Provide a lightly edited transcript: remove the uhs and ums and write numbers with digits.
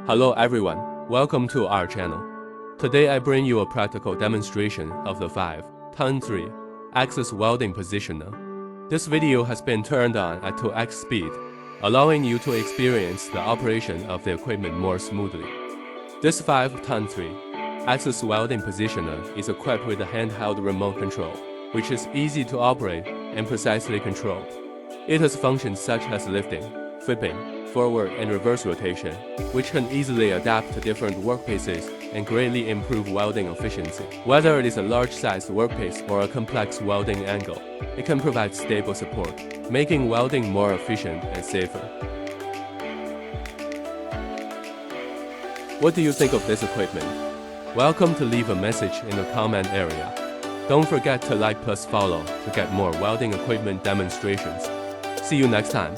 Hello everyone, welcome to our channel. Today I bring you a practical demonstration of the 5-ton-3 axis welding positioner. This video has been turned on at 2x speed, allowing you to experience the operation of the equipment more smoothly. This 5-ton-3 axis welding positioner is equipped with a handheld remote control, which is easy to operate and precisely control. It has functions such as lifting, flipping, forward and reverse rotation, which can easily adapt to different workpieces and greatly improve welding efficiency. Whether it is a large-sized workpiece or a complex welding angle, it can provide stable support, making welding more efficient and safer. What do you think of this equipment? Welcome to leave a message in the comment area. Don't forget to like plus follow to get more welding equipment demonstrations. See you next time.